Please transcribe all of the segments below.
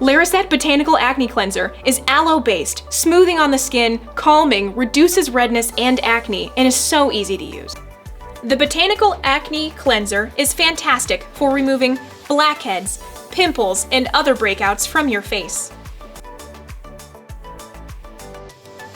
LEROSETT Botanical Acne Cleanser is aloe-based, smoothing on the skin, calming, reduces redness and acne, and is so easy to use. The Botanical Acne Cleanser is fantastic for removing blackheads, pimples, and other breakouts from your face.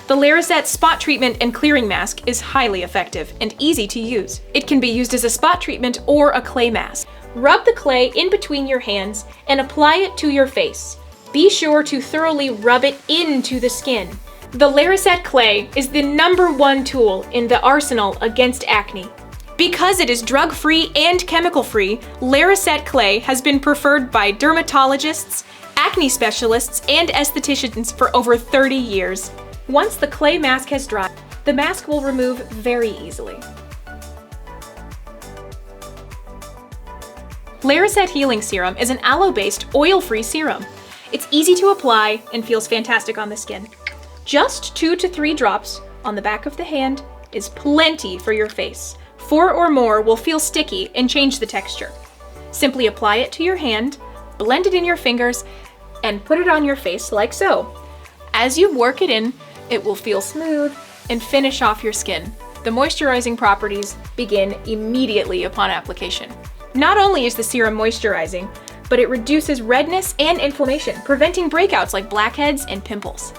The LEROSETT Spot Treatment and Clearing Mask is highly effective and easy to use. It can be used as a spot treatment or a clay mask. Rub the clay in between your hands and apply it to your face. Be sure to thoroughly rub it into the skin. The LEROSETT clay is the #1 tool in the arsenal against acne. Because it is drug-free and chemical-free, LEROSETT clay has been preferred by dermatologists, acne specialists, and estheticians for over 30 years. Once the clay mask has dried, the mask will remove very easily. LEROSETT Healing Serum is an aloe-based, oil-free serum. It's easy to apply and feels fantastic on the skin. Just 2 to 3 drops on the back of the hand is plenty for your face. 4 or more will feel sticky and change the texture. Simply apply it to your hand, blend it in your fingers, and put it on your face like so. As you work it in, it will feel smooth and finish off your skin. The moisturizing properties begin immediately upon application. Not only is the serum moisturizing, but it reduces redness and inflammation, preventing breakouts like blackheads and pimples.